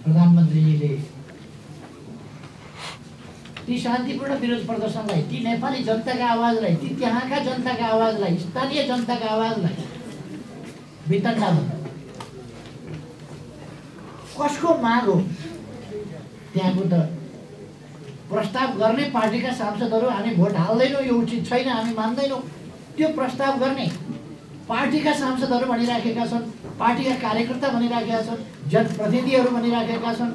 प्रधानमन्त्रीले ती शान्तिपूर्ण विरोध प्रदर्शनलाई, ती नेपाली जनताका आवाजलाई, ती त्यहाँका जनताका आवाजलाई, स्थानीय जनताका आवाजलाई वितण्डा भन्नु कसको माग हो? त्यहाँको त प्रस्ताव गर्ने पार्टीका सांसदहरू हामी भोट हाल्दैनौँ, यो उचित छैन, हामी मान्दैनौँ, त्यो प्रस्ताव गर्ने पार्टीका सांसदहरू भनिराखेका छन्, पार्टीका कार्यकर्ता भनिराखेका छन्, जनप्रतिनिधिहरू भनिराखेका छन्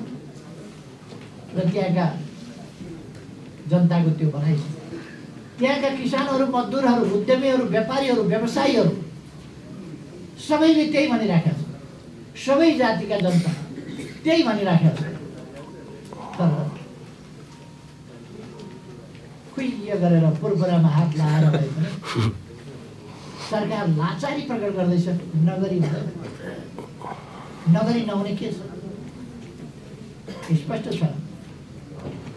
र त्यहाँका जनताको त्यो भनाइ छ। त्यहाँका किसानहरू, मजदुरहरू, उद्यमीहरू, व्यापारीहरू, व्यवसायीहरू सबैले त्यही भनिराखेका छन्, सबै जातिका जनता त्यही भनिराखेका छन्। तर खुइय गरेर पुरपुरामा हात लाएर भए पनि सरकार लाचारी प्रकट गर्दैछ। नगरी नहुने के छ? स्पष्ट छ,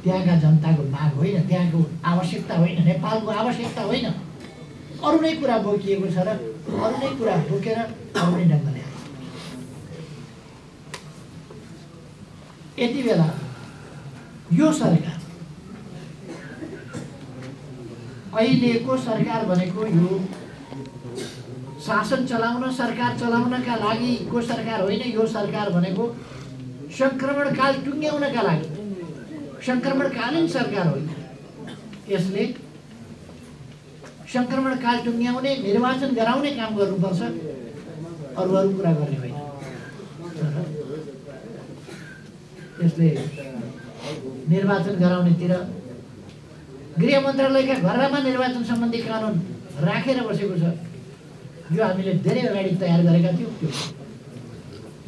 त्यहाँका जनताको माग होइन, त्यहाँको आवश्यकता होइन, नेपालको आवश्यकता होइन, अरू नै कुरा बोकिएको छ र अरू नै कुरा बोकेर अरू नै ढङ्गले यति बेला यो सरकार, अहिलेको सरकार भनेको यो शासन चलाउन, सरकार चलाउनका लागि को सरकार होइन। यो सरकार भनेको सङ्क्रमणकाल टुङ्ग्याउनका लागि सङ्क्रमणकालीन सरकार होइन। यसले सङ्क्रमणकाल टुङ्ग्याउने, निर्वाचन गराउने काम गर्नुपर्छ, अरू कुरा गर्ने होइन। यसले निर्वाचन गराउनेतिर गृह मन्त्रालयका घरमा निर्वाचन सम्बन्धी कानुन राखेर बसेको छ। यो हामीले धेरै अगाडि तयार गरेका थियौँ। त्यो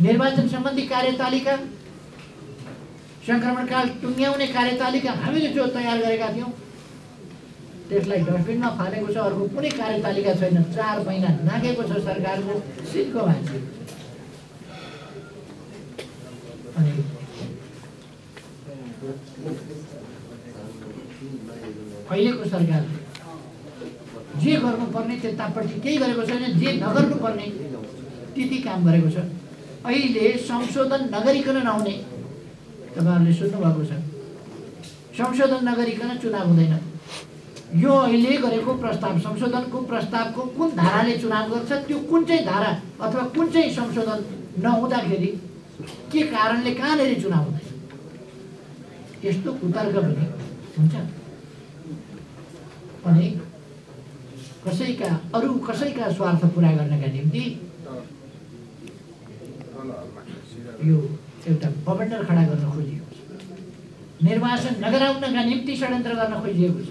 निर्वाचन सम्बन्धी कार्यतालिका, सङ्क्रमणकाल टुङ्ग्याउने कार्यतालिका हामीले जो तयार गरेका थियौँ त्यसलाई डस्टबिनमा फालेको छ। अर्को कुनै कार्यतालिका छैन। 4 महिना नागेको छ सरकारको सिटको मान्छे। अनि अहिलेको सरकार जे गर्नुपर्ने त्यतापट्टि केही गरेको छैन, जे नगर्नुपर्ने त्यति काम गरेको छ। अहिले संशोधन नगरिकन नहुने, तपाईँहरूले सुन्नुभएको छ, संशोधन नगरिकन चुनाव हुँदैन। यो अहिले गरेको प्रस्ताव, संशोधनको प्रस्तावको कुन धाराले चुनाव गर्छ, त्यो कुन चाहिँ धारा अथवा कुन चाहिँ संशोधन नहुँदाखेरि के कारणले कहाँनिर चुनाव हुँदैन, यस्तो कुतर्क पनि हुन्छ। अनि कसैका स्वार्थ पुरा गर्नका निम्ति यो एउटा बबन्डर खडा गर्न खोजिएको छ। निर्वाचन नगराउनका निम्ति षड्यन्त्र गर्न खोजिएको छ।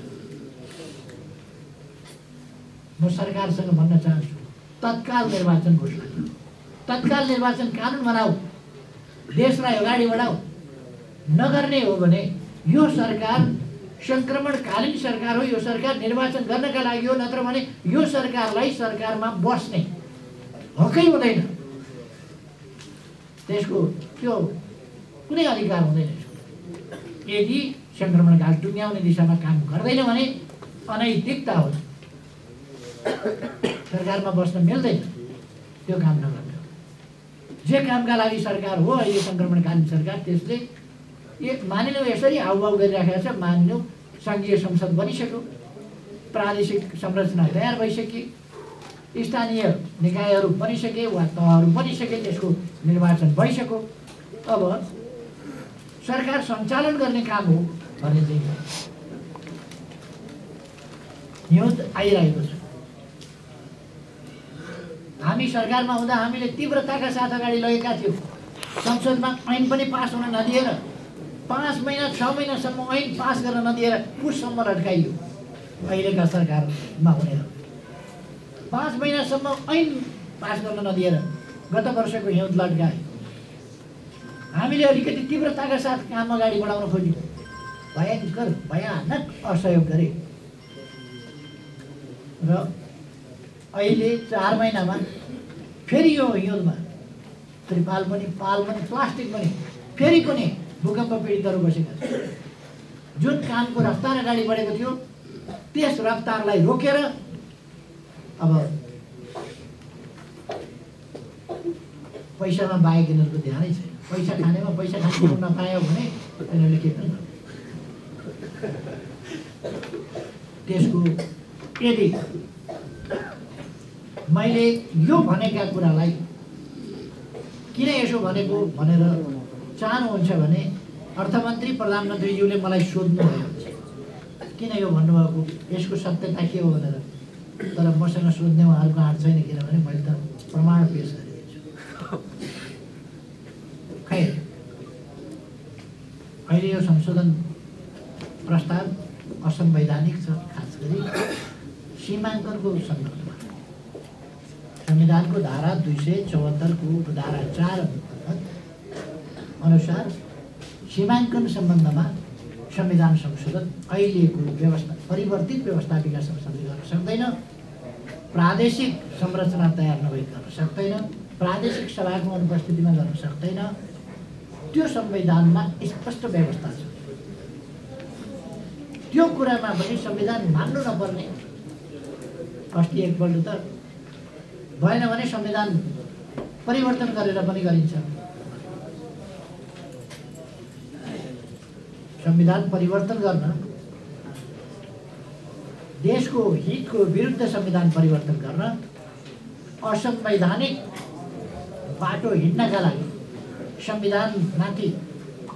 म सरकारसँग भन्न चाहन्छु, तत्काल निर्वाचन घोषणा गर्नु, तत्काल निर्वाचन कानुन बनाऊ, देशलाई अगाडि बढाऊ। नगर्ने हो भने यो सरकार सङ्क्रमणकालीन सरकार हो। यो सरकार निर्वाचन गर्नका लागि हो, नत्र भने यो सरकारलाई सरकारमा बस्ने हकै हुँदैन। त्यसको त्यो कुनै अधिकार हुँदैन। यदि सङ्क्रमणकाल टुङ्ग्याउने दिशामा काम गर्दैन भने अनैतिकता हो, सरकारमा बस्न मिल्दैन। त्यो काम नगर्नु, जे कामका लागि सरकार हो अहिले सङ्क्रमणकालीन सरकार, त्यसले एक मानिलिउँ यसरी हाउभाउ गरिराखेको छ। मानिलिउँ सङ्घीय संसद बनिसक्यो, प्रादेशिक संरचना तयार भइसके, स्थानीय निकायहरू बनिसके वा तहहरू बनिसके, त्यसको निर्वाचन भइसक्यो। अब सरकार सञ्चालन गर्ने काम हो भने चाहिँ हिउँद आइरहेको छ। हामी सरकारमा हुँदा हामीले तीव्रताका साथ अगाडि लगेका थियौँ। संसदमा ऐन पनि पास हुन नदिएर 5 महिना 6 महिनासम्म ऐन पास गर्न नदिएर पुससम्म लट्काइयो। अहिलेका सरकारमा हुने 5 महिनासम्म ऐन पास गर्न नदिएर गत वर्षको हिउँद लट्काए। हामीले अलिकति तीव्रताका साथ काम अगाडि बढाउन खोज्यौँ, भयानक असहयोग गरे र अहिले 4 महिनामा फेरि यो हिउँदमा त्रिपाल पनि, पाल पनि, प्लास्टिक पनि फेरि पनि भूकम्प पीडितहरू बसेका छन्। जुन कामको रफ्तार अगाडि बढेको थियो त्यस रफ्तारलाई रोकेर अब पैसामा बाहेक यिनीहरूको ध्यानै छैन। पैसा खानेमा पैसा खानु नपायो भने तिनीहरूले के गर्छ? त्यसको यदि मैले यो भनेका कुरालाई किन यसो भनेको भनेर चाहनुहुन्छ भने अर्थमन्त्री प्रधानमन्त्रीज्यूले मलाई सोध्नुभयो किन यो भन्नुभएको, यसको सत्यता के हो भनेर। तर मसँग सोध्ने उहाँहरूको आँट छैन, किनभने मैले त प्रमाण पेश गरिदिन्छु। खै अहिले यो संशोधन प्रस्ताव असंवैधानिक छ, खास गरी सीमाङ्कनको सन्दर्भमा। संविधानको धारा 274 को धारा 4 अनुसार सीमाङ्कन सम्बन्धमा संविधान संशोधन अहिलेको व्यवस्था परिवर्तित व्यवस्थापिका संसदले गर्न सक्दैन, प्रादेशिक संरचना तयार नभई गर्न सक्दैन, प्रादेशिक सभाको अनुपस्थितिमा गर्न सक्दैन। त्यो संविधानमा स्पष्ट व्यवस्था छ। त्यो कुरामा पनि संविधान मान्नु नपर्ने। अस्ति एकपल्ट त भएन भने संविधान परिवर्तन गरेर पनि गरिन्छ। संविधान परिवर्तन गर्न, देशको हितको विरुद्ध संविधान परिवर्तन गर्न, असंवैधानिक बाटो हिँड्नका लागि, संविधानमाथि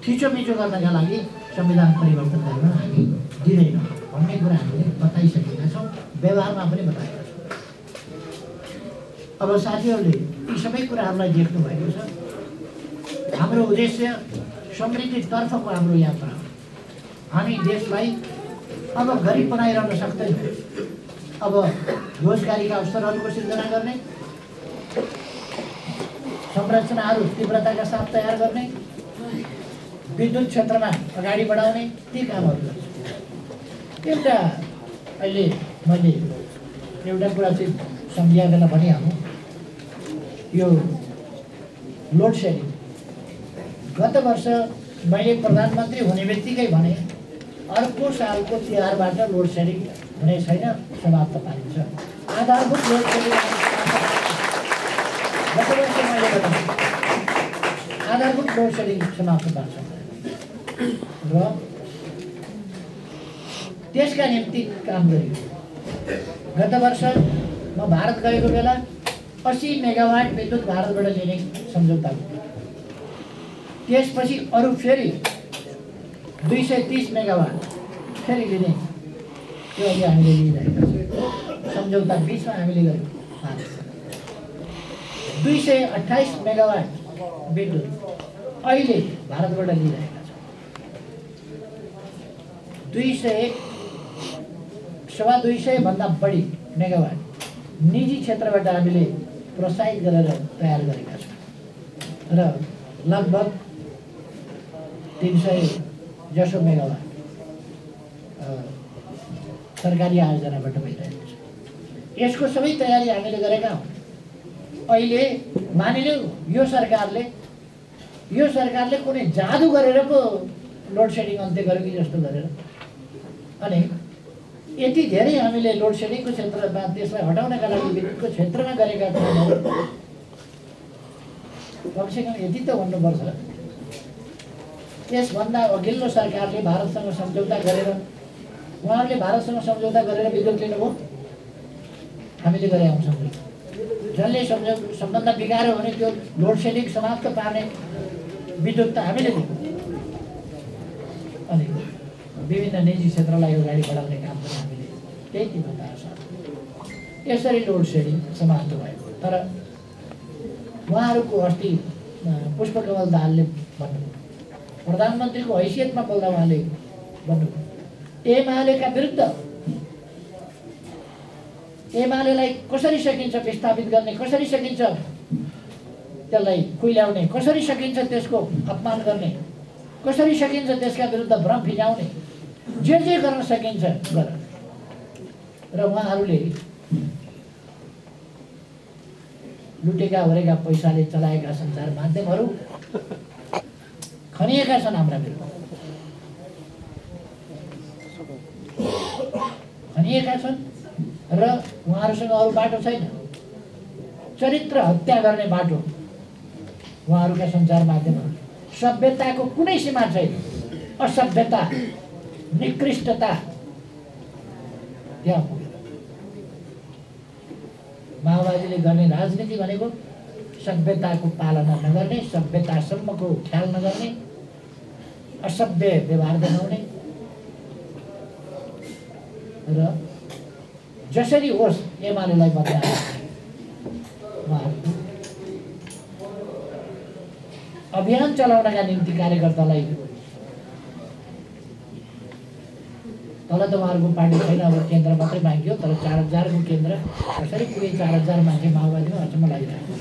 थिचोमिचो गर्नका लागि संविधान परिवर्तन गर्न हामी दिँदैनौँ भन्ने कुरा हामीले बताइसकेका छौँ, व्यवहारमा पनि बताएका छौँ। अब साथीहरूले यी सबै कुराहरूलाई देख्नु भएको छ। हाम्रो उद्देश्य समृद्धितर्फको हाम्रो यात्रा हो। हामी देशलाई अब गरिब बनाइरहन सक्दैनौँ। अब रोजगारीका अवसरहरूको सिर्जना गर्ने, संरचनाहरू तीव्रताका साथ तयार गर्ने, विद्युत क्षेत्रमा अगाडि बढाउने, ती कामहरू गर्छ। एउटा अहिले मैले एउटा कुरा चाहिँ सम्झिएर भनिहालौँ, यो लोड सेडिङ। गत वर्ष मैले प्रधानमन्त्री हुने बित्तिकै भने अर्को सालको तिहारबाट लोड सेडिङ हुने छैन, समाप्त पारिन्छ। आधारभूत लोड सेडिङ गत वर्ष मैले बताएँ, आधारभूत लोड सेडिङ समाप्त पार्छ र त्यसका निम्ति काम गरियो। गत वर्ष म भारत गएको बेला 80 मेगावाट विद्युत भारतबाट लिने सम्झौता भयो। त्यसपछि अरू फेरि 230 मेगावाट फेरि लिने, त्यो अहिले हामीले लिइरहेका छौँ। सम्झौता बिचमा हामीले गर्यौँ। 228 मेगावाट विद्युत अहिले भारतबाट लिइरहेका छौँ। 200 भन्दा बढी मेगावाट निजी क्षेत्रबाट हामीले प्रोत्साहित गरेर तयार गरेका छौँ र लगभग 300 जसो मेगावाट सरकारी आयोजनाबाट भइरहेको छ। यसको सबै तयारी हामीले गरेका हौँ। अहिले मानिलिउँ यो सरकारले कुनै जादु गरेर पो लोड सेडिङ अन्त्य गर्यो कि जस्तो गरेर, अनि यति धेरै हामीले लोड सेडिङको क्षेत्रमा त्यसलाई हटाउनका लागि विद्युतको क्षेत्रमा गरेका कामहरू कमसेकम यति त भन्नुपर्छ। त्यसभन्दा अघिल्लो सरकारले भारतसँग सम्झौता गरेर, उहाँहरूले भारतसँग सम्झौता गरेर विद्युत लिनुभयो, हामीले गरे हौँ सम्झौता। जसले सम्बन्ध बिगार्यो भने त्यो लोड सेडिङ समाप्त पार्ने विद्युत त हामीले दियौँ। अनि विभिन्न निजी क्षेत्रलाई अगाडि बढाउने काम पनि हामीले त्यही तीव्रताका साथ यसरी लोड सेडिङ समाप्त भएको। तर उहाँहरूको अस्ति पुष्पकमल दाहालले भन्नुभयो, प्रधानमन्त्रीको हैसियतमा बोल्दा उहाँले भन्नुभयो, एमालेका विरुद्ध, एमालेलाई कसरी सकिन्छ विस्थापित गर्ने, कसरी सकिन्छ त्यसलाई खुइल्याउने, कसरी सकिन्छ त्यसको अपमान गर्ने, कसरी सकिन्छ त्यसका विरुद्ध भ्रम फिजाउने, जे गर्न सकिन्छ गर। र उहाँहरूले लुटेका ओरेका पैसाले चलाएका सञ्चार माध्यमहरू खनिएका छन् हाम्रा विरुद्ध, खनिएका छन् र उहाँहरूसँग अरू बाटो छैन। चरित्र हत्या गर्ने बाटो उहाँहरूका सञ्चार माध्यमहरू सभ्यताको कुनै सीमा छैन। असभ्यता, निकृष्टता त्यहाँ पुग्यो। माओवादीले गर्ने राजनीति भनेको सभ्यताको पालना नगर्ने, सभ्यतासम्मको ख्याल नगर्ने, असभ्य व्यवहार देखाउने र जसरी होस् एमालेलाई बदनाम अभियान चलाउनका निम्ति कार्यकर्तालाई तल त उहाँहरूको पार्टी छैन, अब केन्द्र मात्रै बाँकियो। तर 4000 को केन्द्र कसरी पुरै 4000 मान्छे माओवादीमा अचम्म लागिरहेको